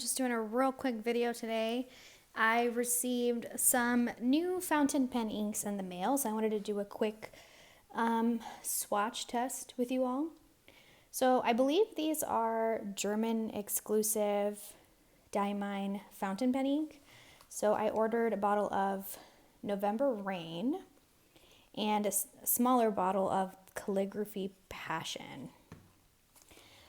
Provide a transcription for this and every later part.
just doing a real quick video today. I received some new fountain pen inks in the mail, so I wanted to do a quick swatch test with you all. So I believe these are German exclusive Diamine fountain pen ink. So I ordered a bottle of November Rain and a smaller bottle of Calligraphy Passion.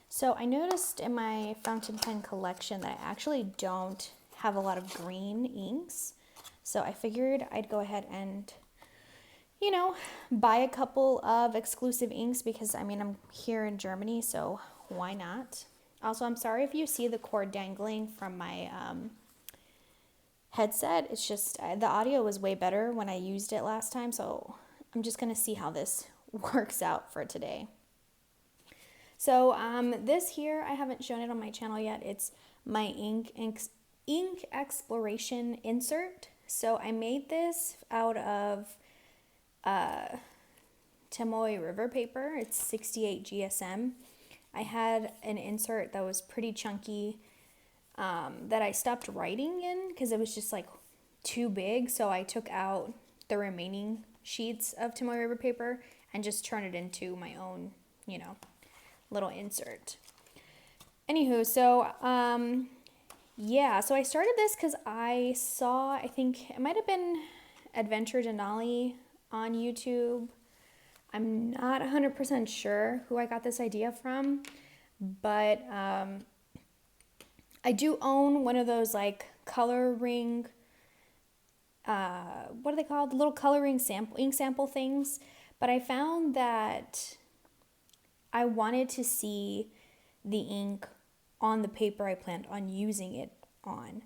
So I noticed in my fountain pen collection that I actually don't have a lot of green inks. So I figured I'd go ahead and, buy a couple of exclusive inks because I'm here in Germany, so why not? Also, I'm sorry if you see the cord dangling from my headset. It's just the audio was way better when I used it last time, so I'm just going to see how this works out for today. So this here, I haven't shown it on my channel yet. It's my ink exploration insert. So I made this out of Tomoe River paper. It's 68 GSM. I had an insert that was pretty chunky that I stopped writing in because it was just like too big. So I took out the remaining sheets of Tomoe River paper and just turned it into my own, little insert. Anywho, so so I started this because I saw, I think it might have been Adventure Denali on YouTube. I'm not 100% sure who I got this idea from, but I do own one of those like coloring, what are they called? The little coloring ink sample things. But I found that I wanted to see the ink on the paper I planned on using it on.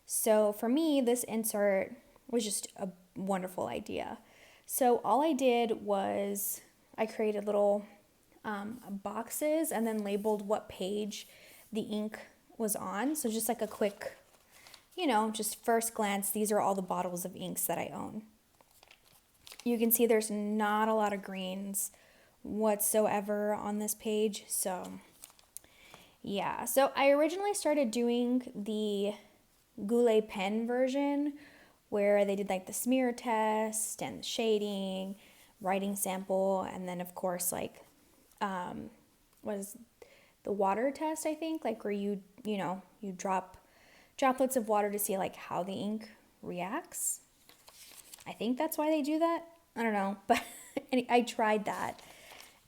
So for me, this insert was just a wonderful idea. So all I did was I created little boxes and then labeled what page the ink was on. So just like a quick, just first glance, these are all the bottles of inks that I own. You can see there's not a lot of greens whatsoever on this page. So yeah, so I originally started doing the Goulet pen version where they did like the smear test and the shading, writing sample, and then of course like what is the water test, I think, like where you drop droplets of water to see like how the ink reacts. I think that's why they do that. I don't know, but I tried that.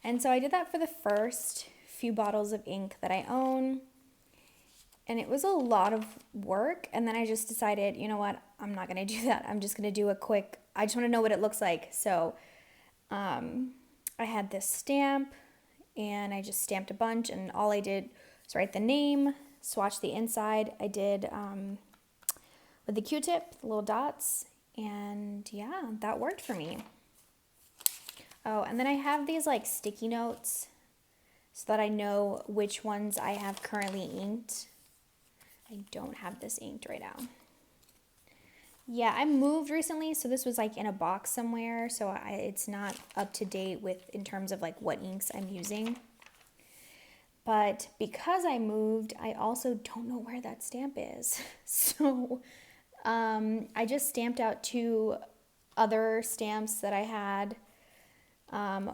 And so I did that for the first few bottles of ink that I own. And it was a lot of work. And then I just decided, you know what, I'm not going to do that. I'm just going to do a quick, I just want to know what it looks like. So I had this stamp and I just stamped a bunch. And all I did was write the name, swatch the inside. I did with the Q-tip, the little dots. And yeah, that worked for me. Oh, and then I have these like sticky notes so that I know which ones I have currently inked. I don't have this inked right now. Yeah, I moved recently, so this was like in a box somewhere, so it's not up to date with in terms of like what inks I'm using. But because I moved, I also don't know where that stamp is. So I just stamped out 2 other stamps that I had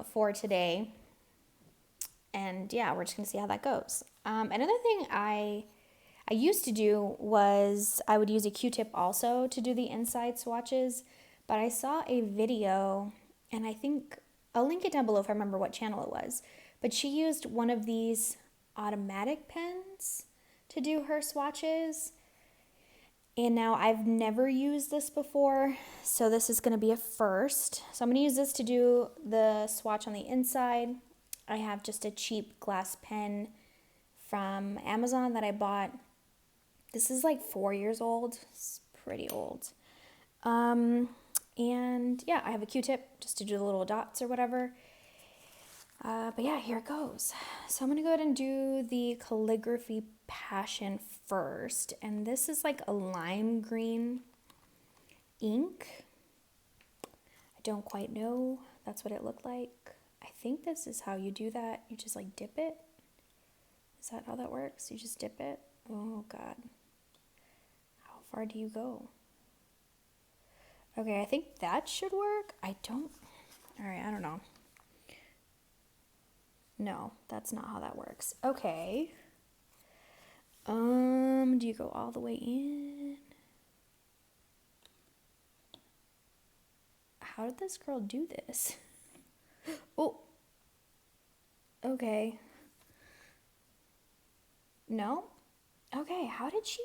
for today. And yeah, we're just going to see how that goes. Another thing I used to do was I would use a Q-tip also to do the inside swatches. But I saw a video, and I think I'll link it down below if I remember what channel it was. But she used one of these automatic pens to do her swatches. And now I've never used this before, so this is going to be a first. So I'm going to use this to do the swatch on the inside. I have just a cheap glass pen from Amazon that I bought. This is like 4 years old. It's pretty old. And yeah, I have a Q-tip just to do the little dots or whatever. But yeah, here it goes. So I'm going to go ahead and do the Calligraphy Passion first. And this is like a lime green ink. I don't quite know. That's what it looked like. I think this is how you do that. You just like dip it. Is that how that works? You just dip it? Oh God. far do you go? Okay, I think that should work. I don't, all right, I don't know. No, that's not how that works. Okay. Do you go all the way in? How did this girl do this? Oh. Okay. No? Okay, how did she?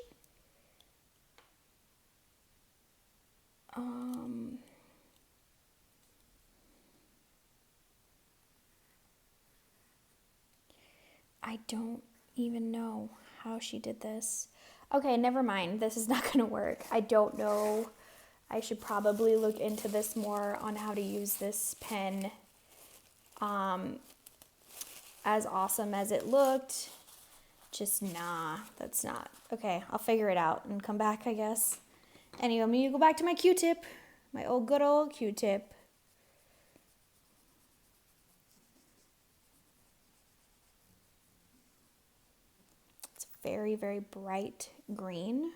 I don't even know how she did this. Okay, never mind. This is not going to work. I don't know. I should probably look into this more on how to use this pen. As awesome as it looked, just nah, that's not. Okay, I'll figure it out and come back, I guess. Anyway, I'm gonna go back to my Q-tip, my old good old Q-tip. It's very, very bright green.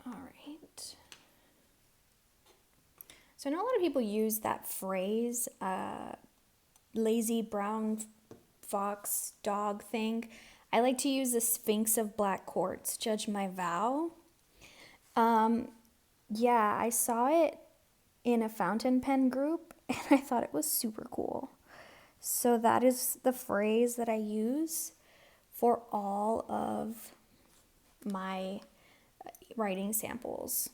All right. So I know a lot of people use that phrase, lazy brown fox dog thing. I like to use the Sphinx of Black Quartz, judge my vow. Yeah, I saw it in a fountain pen group and I thought it was super cool. So that is the phrase that I use for all of my writing samples.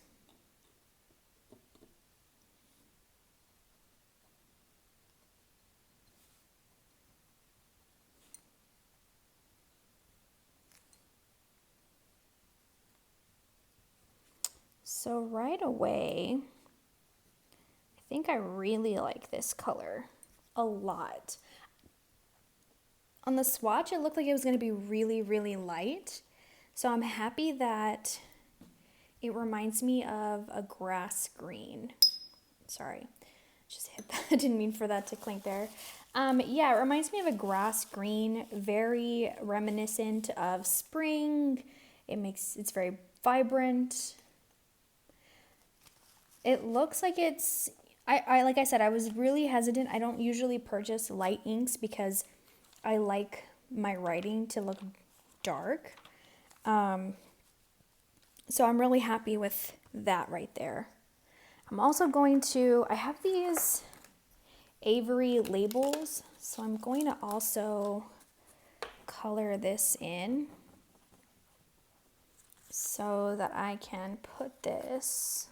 So right away, I think I really like this color a lot. On the swatch, it looked like it was going to be really, really light. So I'm happy that it reminds me of a grass green. Sorry, just hit that. I didn't mean for that to clink there. Yeah, it reminds me of a grass green, very reminiscent of spring. It's very vibrant. It looks like it's, like I said, I was really hesitant. I don't usually purchase light inks because I like my writing to look dark. So I'm really happy with that right there. I'm also going to, I have these Avery labels, so I'm going to also color this in so that I can put this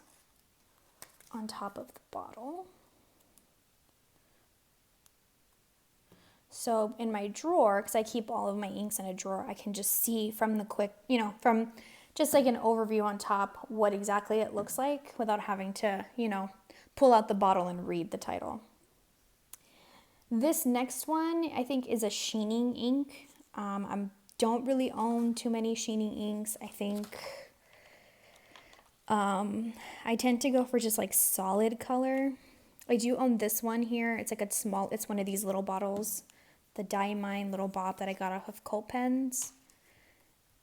on top of the bottle. So in my drawer, because I keep all of my inks in a drawer, I can just see from the quick, from just like an overview on top what exactly it looks like without having to, pull out the bottle and read the title. This next one I think is a sheening ink. I don't really own too many sheening inks. I think I tend to go for just like solid color. I do own this one here. It's like it's one of these little bottles, the Diamine little bob that I got off of Cult Pens.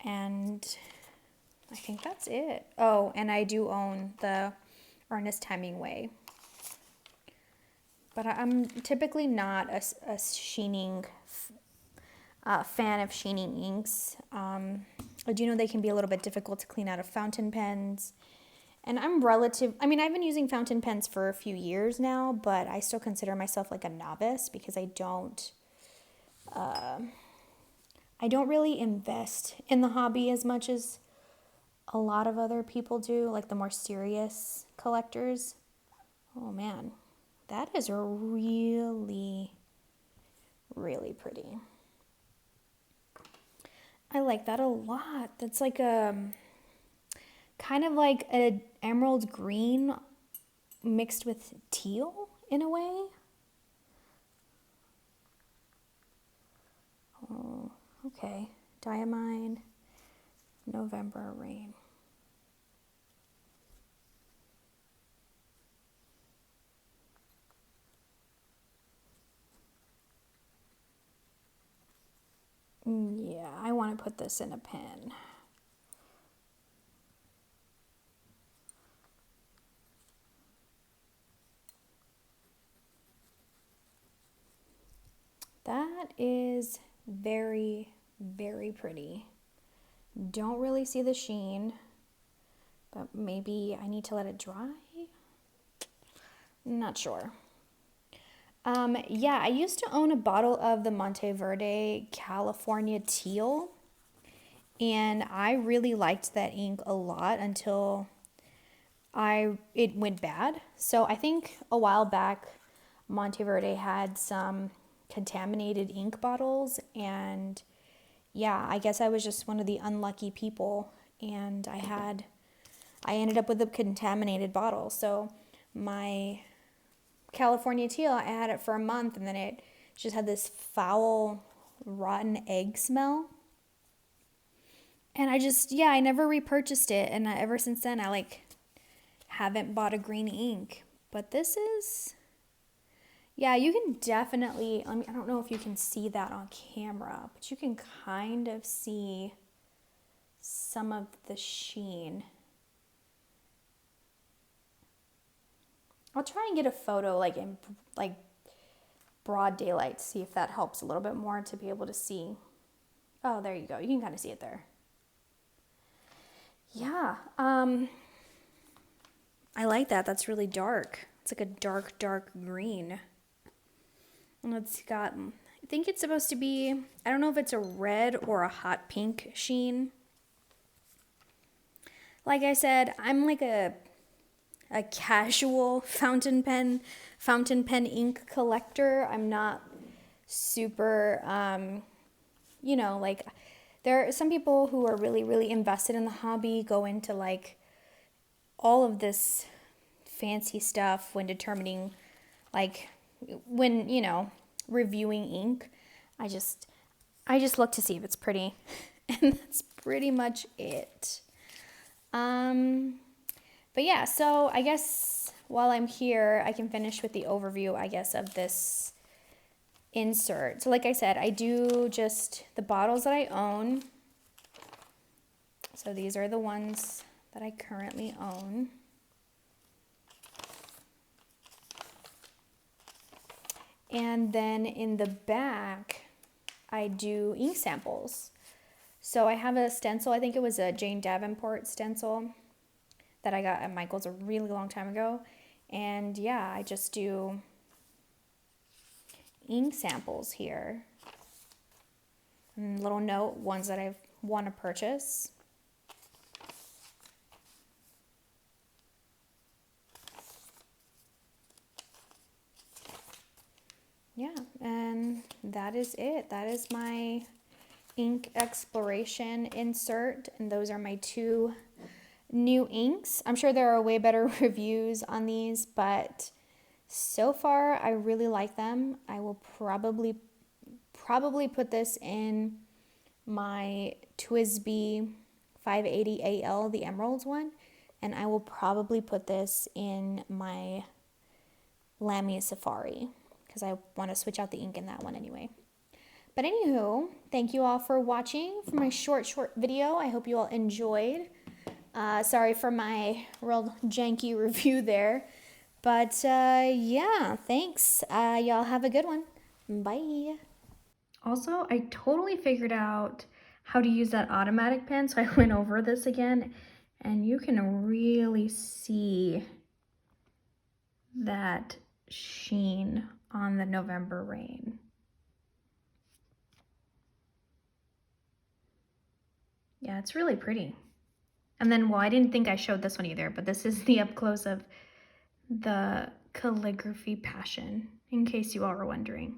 And I think that's it. Oh, and I do own the Ernest Hemingway. But I'm typically not a sheening fan of sheening inks. I do know they can be a little bit difficult to clean out of fountain pens. And I've been using fountain pens for a few years now, but I still consider myself like a novice because I don't really invest in the hobby as much as a lot of other people do, like the more serious collectors. Oh man, that is really, really pretty. I like that a lot. That's like kind of like an emerald green mixed with teal in a way. Oh, okay. Diamine November Rain. Yeah, I want to put this in a pen. That is very, very pretty. Don't really see the sheen, but maybe I need to let it dry. Not sure. Yeah, I used to own a bottle of the Monteverde California Teal, and I really liked that ink a lot until it went bad. So I think a while back, Monteverde had some contaminated ink bottles, and yeah, I guess I was just one of the unlucky people, and I ended up with a contaminated bottle. So my California Teal, I had it for a month, and then it just had this foul, rotten egg smell. And I never repurchased it. And ever since then, I haven't bought a green ink. But this is, yeah, you can definitely, I don't know if you can see that on camera, but you can kind of see some of the sheen. I'll try and get a photo in broad daylight to see if that helps a little bit more to be able to see. Oh, there you go. You can kind of see it there. Yeah, I like that. That's really dark. It's like a dark, dark green. And it's got, I think it's supposed to be, I don't know if it's a red or a hot pink sheen. Like I said, I'm like a casual fountain pen ink collector. I'm not super, there are some people who are really, really invested in the hobby, go into all of this fancy stuff when determining, when, reviewing ink. I just look to see if it's pretty, and that's pretty much it. But yeah, so I guess while I'm here, I can finish with the overview, I guess, of this insert. So like I said, I do just the bottles that I own. So these are the ones that I currently own. And then in the back, I do ink samples. So I have a stencil, I think it was a Jane Davenport stencil that I got at Michael's a really long time ago. And yeah, I just do ink samples here. And little note, ones that I want to purchase. Yeah, and that is it. That is my ink exploration insert, and those are my two new inks. I'm sure there are way better reviews on these, but so far I really like them. I will probably put this in my TWSBI 580 AL, the Emeralds one, and I will probably put this in my Lamy Safari because I want to switch out the ink in that one anyway. But anywho, thank you all for watching for my short video. I hope you all enjoyed. Sorry for my real janky review there. But yeah, thanks. Y'all have a good one. Bye. Also, I totally figured out how to use that automatic pen, so I went over this again, and you can really see that sheen on the November Rain. Yeah, it's really pretty. And then, well, I didn't think I showed this one either, but this is the up close of the Calligraphy Passion, in case you all were wondering.